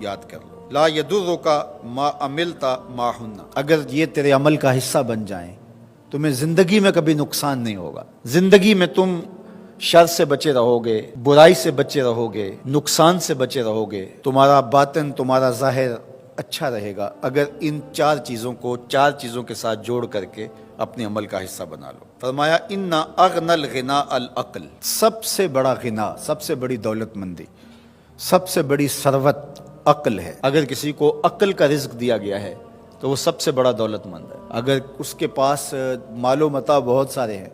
یاد کر لو، لا یدرک ما عملت معہن، اگر یہ تیرے عمل کا حصہ بن جائیں تمہیں زندگی میں کبھی نقصان نہیں ہوگا۔ زندگی میں تم شر سے بچے رہو گے، برائی سے بچے رہو گے، نقصان سے بچے رہو گے، تمہارا باطن تمہارا ظاہر اچھا رہے گا اگر ان چار چیزوں کے ساتھ جوڑ کر کے اپنے عمل کا حصہ بنا لو۔ فرمایا ان اغنى الغناء العقل، سب سے بڑا غنا، سب سے بڑی دولت مندی، سب سے بڑی ثروت عقل ہے۔ اگر کسی کو عقل کا رزق دیا گیا ہے تو وہ سب سے بڑا دولت مند ہے۔ اگر اس کے پاس مال و متاع بہت سارے ہیں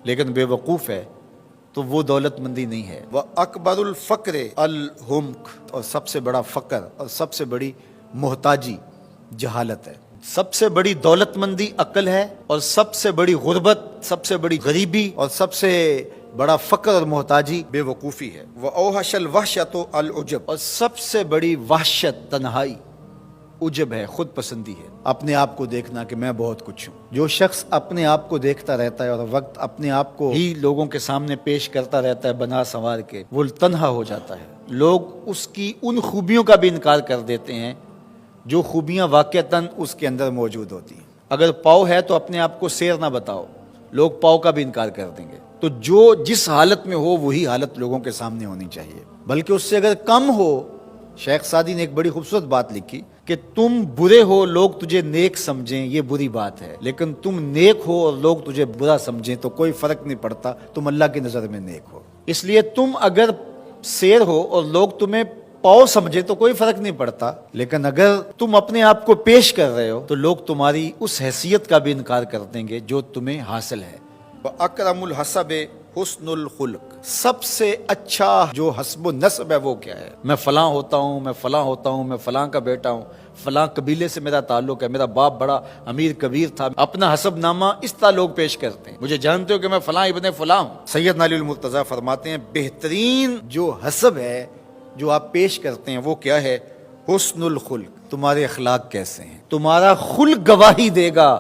لیکن بے وقوف ہے تو وہ دولت مندی نہیں ہے۔ وَأَكْبَرُ الْفَقْرِ الْحُمْقُ، اور سب سے بڑا فقر اور سب سے بڑی محتاجی جہالت ہے۔ سب سے بڑی دولت مندی عقل ہے، اور سب سے بڑی غربت، سب سے بڑی غریبی اور سب سے بڑا فقر اور محتاجی بے وقوفی ہے۔ وَأَوْحَشَ الْوَحْشَةُ الْعُجْبُ، اور سب سے بڑی وحشت تنہائی عجب ہے، خود پسندی ہے، اپنے آپ کو دیکھنا کہ میں بہت کچھ ہوں۔ جو شخص اپنے آپ کو دیکھتا رہتا ہے اور وقت اپنے آپ کو ہی لوگوں کے سامنے پیش کرتا رہتا ہے بنا سنوار کے، وہ تنہا ہو جاتا ہے۔ لوگ اس کی ان خوبیوں کا بھی انکار کر دیتے ہیں جو خوبیاں واقعتاً اس کے اندر موجود ہوتی ہیں۔ اگر پاؤ ہے تو اپنے آپ کو سیر نہ بتاؤ، لوگ پاؤ کا بھی انکار کر دیں گے۔ تو جو جس حالت میں ہو وہی حالت لوگوں کے سامنے ہونی چاہیے، بلکہ اس سے اگر کم ہو۔ شیخ سعدی نے ایک بڑی خوبصورت بات لکھی کہ تم برے ہو لوگ تجھے نیک سمجھیں یہ بری بات ہے، لیکن تم نیک ہو اور لوگ تجھے برا سمجھیں تو کوئی فرق نہیں پڑتا، تم اللہ کی نظر میں نیک ہو۔ اس لیے تم اگر سیر ہو اور لوگ تمہیں پاؤ سمجھے تو کوئی فرق نہیں پڑتا، لیکن اگر تم اپنے آپ کو پیش کر رہے ہو تو لوگ تمہاری اس حیثیت کا بھی انکار کر دیں گے جو تمہیں حاصل ہے۔ وَأَكْرَمُ الْحَسَبِ حُسْنُ الْخُلُقِ، سب سے اچھا جو حسب و نسب ہے وہ کیا ہے؟ میں فلاں ہوتا ہوں، میں فلاں ہوتا ہوں، میں فلاں کا بیٹا ہوں، فلاں قبیلے سے میرا تعلق ہے، میرا باپ بڑا امیر کبیر تھا۔ اپنا حسب نامہ اس طرح لوگ پیش کرتے ہیں، مجھے جانتے ہو کہ میں فلاں ابن فلاں ہوں۔ سیدنا علی المرتضیٰ فرماتے ہیں بہترین جو حسب ہے جو آپ پیش کرتے ہیں وہ کیا ہے؟ حسن الخلق، تمہارے اخلاق کیسے ہیں، تمہارا خلق گواہی دے گا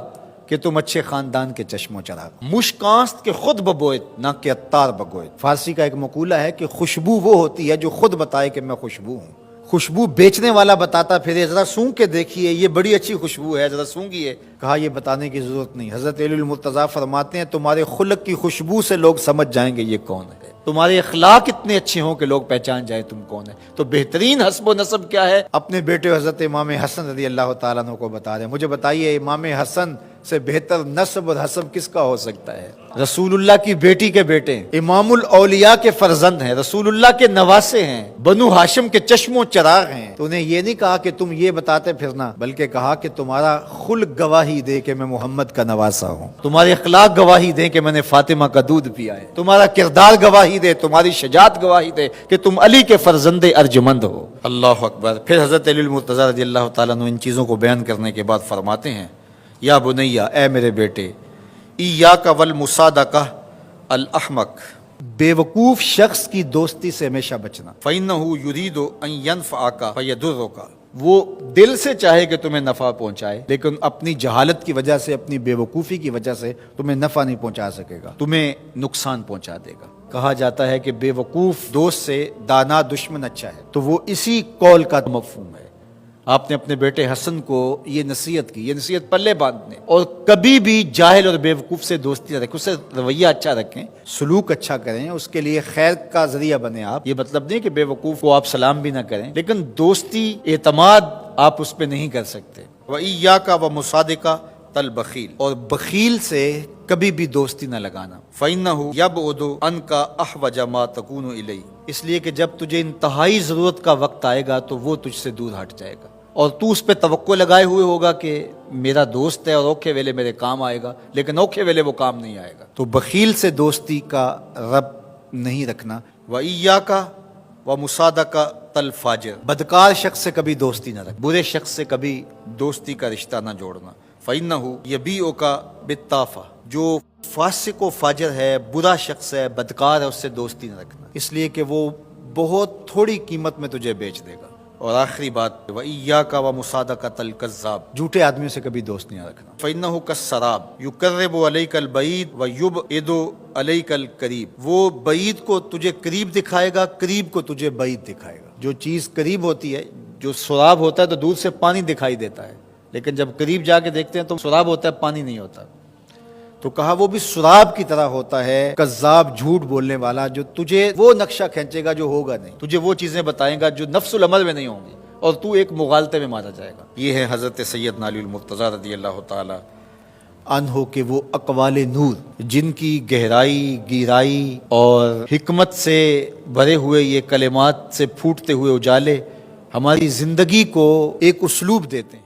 کہ تم اچھے خاندان کے چشم و چراغ۔ مشکانست کے خود ببوئے نہ کہ عطار بگوئے۔ فارسی کا ایک مقولہ ہے کہ خوشبو وہ ہوتی ہے جو خود بتائے کہ میں خوشبو ہوں۔ خوشبو بیچنے والا بتاتا پھر ذرا سونگ کے دیکھیے یہ بڑی اچھی خوشبو ہے، ذرا سونگیے، کہا یہ بتانے کی ضرورت نہیں۔ حضرت علی المرتضیٰ فرماتے ہیں تمہارے خلق کی خوشبو سے لوگ سمجھ جائیں گے یہ کون ہے، تمہارے اخلاق اتنے اچھے ہوں کہ لوگ پہچان جائیں تم کون ہے۔ تو بہترین حسب و نسب کیا ہے؟ اپنے بیٹے حضرت امام حسن رضی اللہ تعالیٰ عنہ کو بتا رہے ہیں، مجھے بتائیے امام حسن سے بہتر نسب اور حسب کس کا ہو سکتا ہے؟ رسول اللہ کی بیٹی کے بیٹے، امام الاولیاء کے فرزند ہیں، رسول اللہ کے نواسے ہیں، بنو ہاشم کے چشم و چراغ ہیں۔ تو انہیں یہ نہیں کہا کہ تم یہ بتاتے پھرنا، بلکہ کہا کہ تمہارا خلق گواہی دے کہ میں محمد کا نواسا ہوں، تمہارے اخلاق گواہی دیں کہ میں نے فاطمہ کا دودھ پیا ہے، تمہارا کردار گواہی دے، تمہاری شجاعت گواہی دے کہ تم علی کے فرزند ارجمند ہو۔ اللہ اکبر۔ پھر حضرت علی المرتضیٰ رضی اللہ تعالیٰ عنہ ان چیزوں کو بیان کرنے کے بعد فرماتے ہیں یا بنیا، اے میرے بیٹے، ایاک والمصادقہ الاحمق، بے وقوف شخص کی دوستی سے ہمیشہ بچنا۔ فإنہ یرید ان ینفعک فیضرک، وہ دل سے چاہے کہ تمہیں نفع پہنچائے لیکن اپنی جہالت کی وجہ سے، اپنی بے وقوفی کی وجہ سے تمہیں نفع نہیں پہنچا سکے گا، تمہیں نقصان پہنچا دے گا۔ کہا جاتا ہے کہ بے وقوف دوست سے دانا دشمن اچھا ہے، تو وہ اسی قول کا مفہوم ہے۔ آپ نے اپنے بیٹے حسن کو یہ نصیحت کی، یہ نصیحت پلے باندھنے، اور کبھی بھی جاہل اور بے وقوف سے دوستی نہ رکھیں، اس سے رویہ اچھا رکھیں، سلوک اچھا کریں، اس کے لیے خیر کا ذریعہ بنیں آپ۔ یہ مطلب نہیں کہ بے وقوف کو آپ سلام بھی نہ کریں، لیکن دوستی اعتماد آپ اس پہ نہیں کر سکتے۔ وإیاک ومصادقہ البخیل، اور بخیل سے کبھی بھی دوستی نہ لگانا۔ فإنہ یبعد عنک احوج ما تکون الیہ، اس لیے کہ جب تجھے انتہائی ضرورت کا وقت آئے گا تو وہ تجھ سے دور ہٹ جائے گا، اور تو اس پہ توقع لگائے ہوئے ہوگا کہ میرا دوست ہے اور اوکھے ویلے میرے کام آئے گا، لیکن اوکھے ویلے وہ کام نہیں آئے گا۔ تو بخیل سے دوستی کا رب نہیں رکھنا۔ وإیاک ومصادقہ الفاجر، بدکار شخص سے کبھی دوستی نہ رکھ، برے شخص سے کبھی دوستی کا رشتہ نہ جوڑنا۔ فإنہ یبیعک بالطافہ، جو فاسق و فاجر ہے، برا شخص ہے، بدکار ہے، اس سے دوستی نہ رکھنا، اس لیے کہ وہ بہت تھوڑی قیمت میں تجھے بیچ دے گا۔ اور آخری بات وإیاک ومصادقۃ الکذاب، جھوٹے آدمیوں سے کبھی دوست نہیں رکھنا۔ فإنہ کالسراب یقرب علیک البعید ویبعد علیک القریب، وہ بعید کو تجھے قریب دکھائے گا، قریب کو تجھے بعید دکھائے گا۔ جو چیز قریب ہوتی ہے جو سراب ہوتا ہے تو دور سے پانی دکھائی دیتا ہے، لیکن جب قریب جا کے دیکھتے ہیں تو سراب ہوتا ہے، پانی نہیں ہوتا۔ تو کہا وہ بھی سراب کی طرح ہوتا ہے، کذاب جھوٹ بولنے والا، جو تجھے وہ نقشہ کھینچے گا جو ہوگا نہیں، تجھے وہ چیزیں بتائے گا جو نفس العمل میں نہیں ہوں گی، اور تو ایک مغالطے میں مارا جائے گا۔ یہ ہے حضرت سیدنا علی المرتضیٰ رضی اللہ تعالی عنہ کے وہ اقوال نور، جن کی گہرائی، گیرائی اور حکمت سے بھرے ہوئے یہ کلمات سے پھوٹتے ہوئے اجالے ہماری زندگی کو ایک اسلوب دیتے ہیں۔